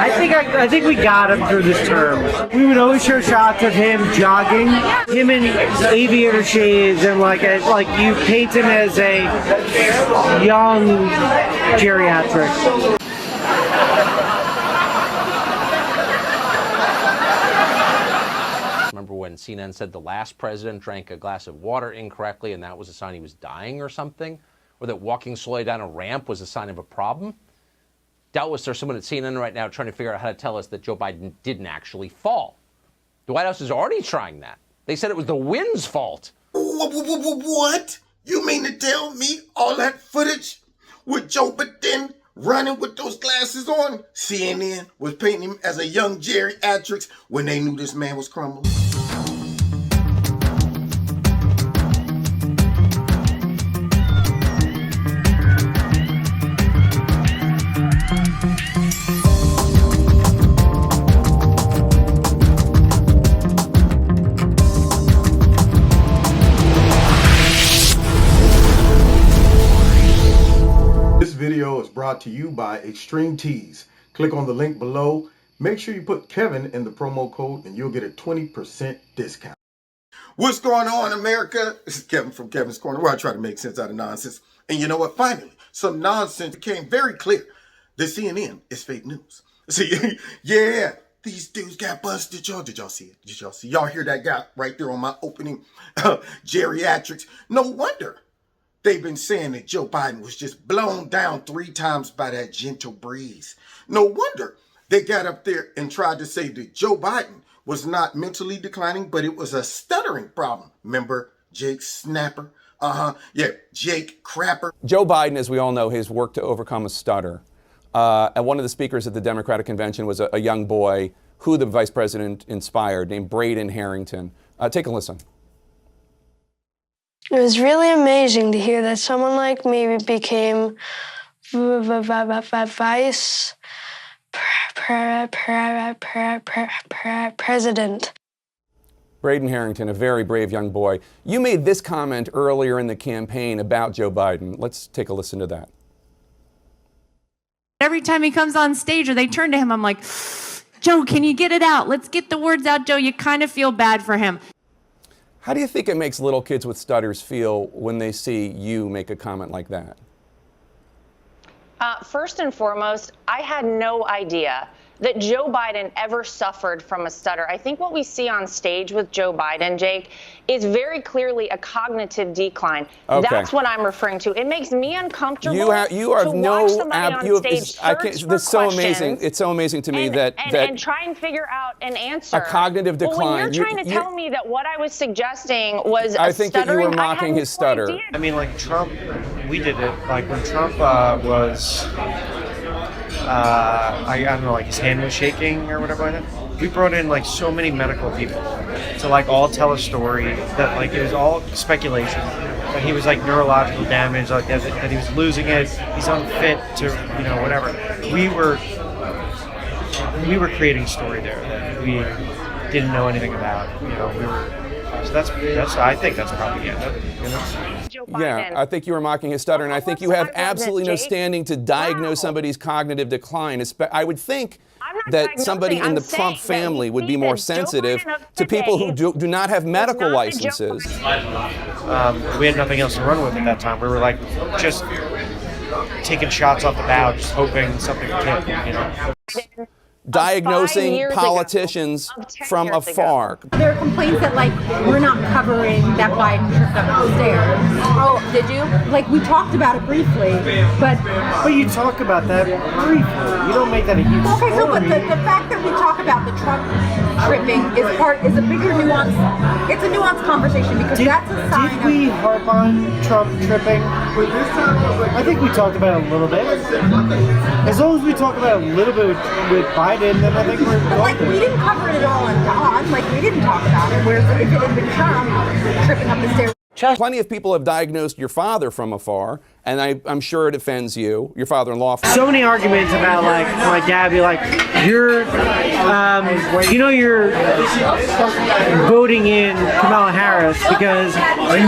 I think we got him through this term. We would always show shots of him jogging, him in aviator shades, and like you paint him as a young geriatric. Remember when CNN said the last president drank a glass of water incorrectly and that was a sign he was dying or something? Or that walking slowly down a ramp was a sign of a problem? Doubtless there's someone at CNN right now trying to figure out how to tell us that Joe Biden didn't actually fall. The White House is already trying that. They said it was the wind's fault. What? You mean to tell me all that footage with Joe Biden running with those glasses on? CNN was painting him as a young geriatric when they knew this man was crumbling. This video is brought to you by Extreme Tees. Click on the link below. Make sure you put Kevin in the promo code and you'll get a 20% discount. What's going on, America? This is Kevin from Kevin's Corner, where I try to make sense out of nonsense. And you know what? Finally, some nonsense became very clear that CNN is fake news. See, yeah, these dudes got busted, y'all. Did y'all see it? Did y'all see? Y'all hear that guy right there on my opening? Geriatrics. No wonder they've been saying that Joe Biden was just blown down 3 times by that gentle breeze. No wonder they got up there and tried to say that Joe Biden was not mentally declining, but it was a stuttering problem. Remember Jake Snapper? Yeah, Jake Crapper. Joe Biden, as we all know, has worked to overcome a stutter. And one of the speakers at the Democratic convention was a young boy who the vice president inspired, named Braden Harrington. Take a listen. It was really amazing to hear that someone like me became vice president. Braden Harrington, a very brave young boy. You made this comment earlier in the campaign about Joe Biden. Let's take a listen to that. Every time he comes on stage or they turn to him, I'm like, Joe, can you get it out? Let's get the words out, Joe. You kind of feel bad for him. How do you think it makes little kids with stutters feel when they see you make a comment like that? First and foremost, I had no idea that Joe Biden ever suffered from a stutter. I think what we see on stage with Joe Biden, Jake, is very clearly a cognitive decline. Okay. That's what I'm referring to. It makes me uncomfortable you have to watch somebody on stage that's so amazing. It's so amazing to me that try and figure out an answer. A cognitive decline. Well, when you're trying to tell me that what I was suggesting was I think that you were mocking his stutter. Idea. I mean, like Trump, we did it. Like when Trump was, I don't know, like his hand was shaking or whatever like that. We brought in like so many medical people to like all tell a story that like it was all speculation. That he was like neurological damage, like that he was losing it. He's unfit to, you know, whatever. We were creating a story there that we didn't know anything about. You know, so that's I think that's propaganda. You know? Yeah, I think you were mocking his stutter, and I think you have absolutely no standing to diagnose somebody's cognitive decline. I would think that somebody in the Trump family would be more sensitive to people who do not have medical licenses. We had nothing else to run with at that time. We were like just taking shots off the bow, just hoping something would hit, you know. Diagnosing politicians from afar. There are complaints that like we're not covering that Biden tripped up the stairs. Oh, did you? Like we talked about it briefly, but you talk about that briefly. You don't make that a huge story. Okay, so but the fact that we talk about the Trump tripping is a bigger nuance. It's a nuanced conversation because that's a sign. Did we harp on Trump tripping? I think we talked about it a little bit. As long as we talk about it a little bit with Biden, then I think we're going. Like we didn't cover it at all on Don. Like we didn't talk about it. Whereas if it had been Trump tripping up the stairs. Plenty of people have diagnosed your father from afar, and I'm sure it offends you, your father-in-law. So many arguments about like my dad be like, you're voting in Kamala Harris because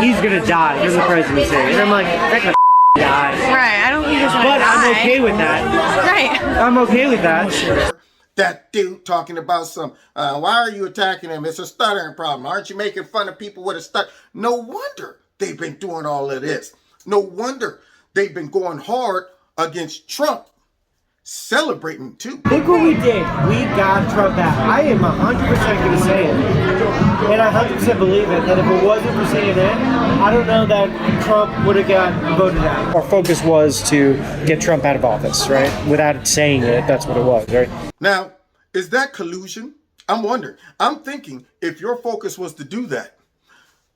he's gonna die in the presidency, and I'm like, that could die. Right, I don't think it's But I'm okay with that. Right. I'm okay with that. That dude talking about why are you attacking him? It's a stuttering problem. Aren't you making fun of people with a stutter? No wonder they've been doing all of this. No wonder they've been going hard against Trump, celebrating too. Look what we did. We got Trump out. I am 100% going to say it. And I 100% believe it, that if it wasn't for CNN, I don't know that Trump would have got voted out. Our focus was to get Trump out of office, right? Without saying it, that's what it was, right? Now, is that collusion? I'm wondering. I'm thinking if your focus was to do that,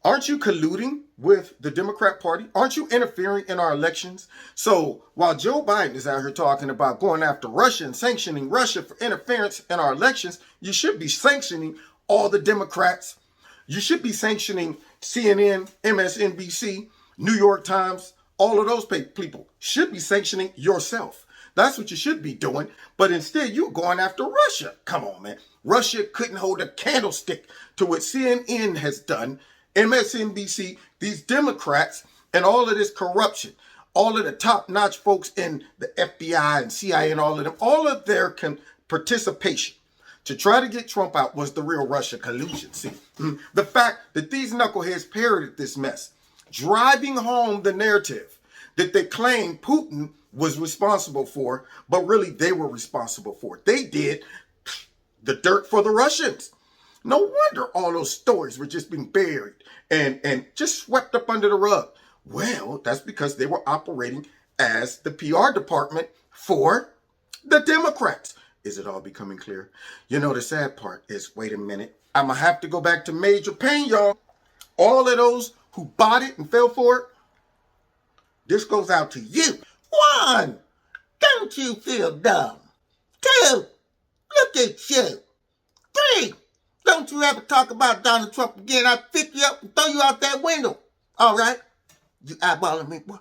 aren't you colluding with the Democrat Party? Aren't you interfering in our elections? So while Joe Biden is out here talking about going after Russia and sanctioning Russia for interference in our elections, you should be sanctioning all the Democrats. You should be sanctioning CNN, MSNBC, New York Times, all of those people should be sanctioning yourself. That's what you should be doing. But instead, you're going after Russia. Come on, man. Russia couldn't hold a candlestick to what CNN has done, MSNBC, these Democrats, and all of this corruption. All of the top-notch folks in the FBI and CIA and all of them, all of their participation to try to get Trump out was the real Russia collusion. See, the fact that these knuckleheads parroted this mess, driving home the narrative that they claim Putin was responsible for, but really they were responsible for it. They did the dirt for the Russians. No wonder all those stories were just being buried and just swept up under the rug. Well, that's because they were operating as the PR department for the Democrats. Is it all becoming clear? You know, the sad part is, wait a minute, I'm going to have to go back to Major Payne, y'all. All of those who bought it and fell for it, this goes out to you. 1, don't you feel dumb? 2, look at you. 3, don't you ever talk about Donald Trump again. I'll pick you up and throw you out that window. All right? You eyeballing me, boy?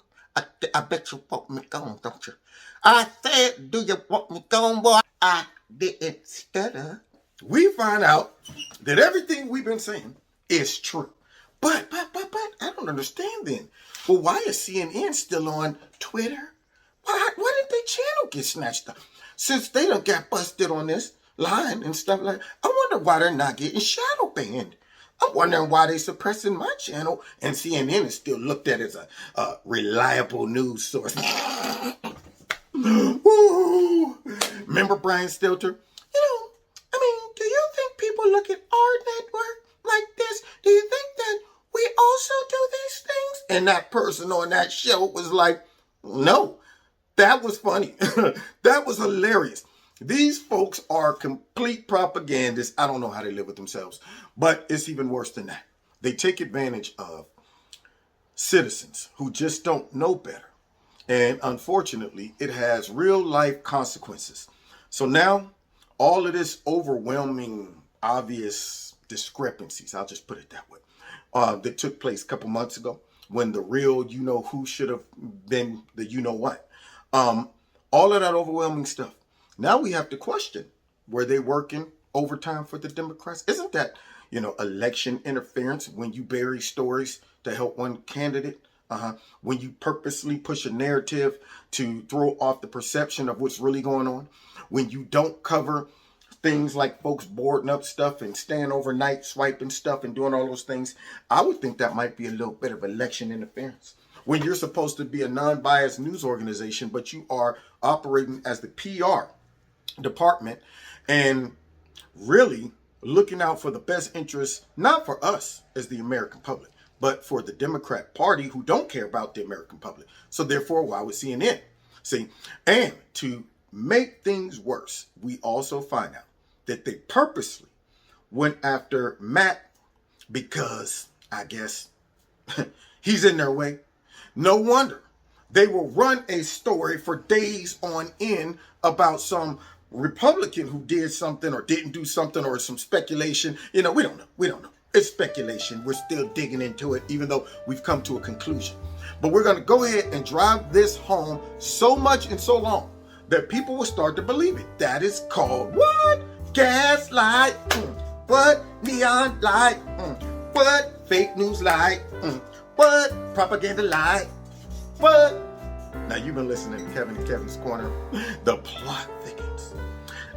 I bet you want me gone, don't you? I said, do you want me gone, boy? I didn't stutter. We find out that everything we've been saying is true. But, I don't understand then. Well, why is CNN still on Twitter? Why did their channel get snatched up? Since they done got busted on this line and stuff like that, I wonder why they're not getting shadow banned. I'm wondering why they're suppressing my channel and CNN is still looked at as a reliable news source. Woo! Remember Brian Stelter? Do you think people look at our network like this? Do you think that we also do these things? And that person on that show was like, no, that was funny. That was hilarious. These folks are complete propagandists. I don't know how they live with themselves, but it's even worse than that. They take advantage of citizens who just don't know better. And unfortunately, it has real life consequences. So now all of this overwhelming, obvious discrepancies, I'll just put it that way, that took place a couple months ago when the real you-know-who should have been the you-know-what. All of that overwhelming stuff. Now we have to question, were they working overtime for the Democrats? Isn't that, election interference when you bury stories to help one candidate? When you purposely push a narrative to throw off the perception of what's really going on? When you don't cover things like folks boarding up stuff and staying overnight, swiping stuff and doing all those things? I would think that might be a little bit of election interference. When you're supposed to be a non-biased news organization, but you are operating as the PR department and really looking out for the best interests, not for us as the American public, but for the Democrat Party who don't care about the American public. So therefore, why would CNN? See, and to make things worse, we also find out that they purposely went after Matt because, I guess, he's in their way. No wonder they will run a story for days on end about some Republican who did something or didn't do something or some speculation. We don't know. It's speculation. We're still digging into it, even though we've come to a conclusion. But we're going to go ahead and drive this home so much and so long that people will start to believe it. That is called what? Gaslight. What? Neon light. What? Fake news light. What? Propaganda light. What? Now, you've been listening to Kevin and Kevin's Corner. The plot thickens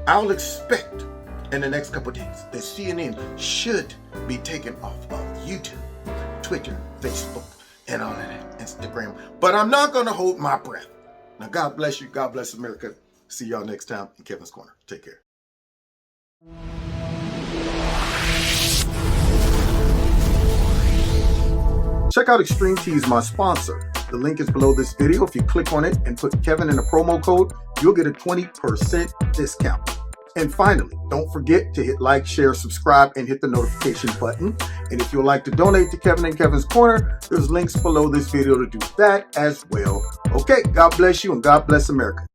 I'll expect in the next couple of days that CNN should be taken off of YouTube, Twitter, Facebook, and all of that, Instagram. But I'm not going to hold my breath. Now, God bless you. God bless America. See y'all next time in Kevin's Corner. Take care. Check out Extreme Tees, my sponsor. The link is below this video. If you click on it and put Kevin in the promo code, you'll get a 20% discount. And finally, don't forget to hit like, share, subscribe, and hit the notification button. And if you'd like to donate to Kevin and Kevin's Corner, there's links below this video to do that as well. Okay, God bless you and God bless America.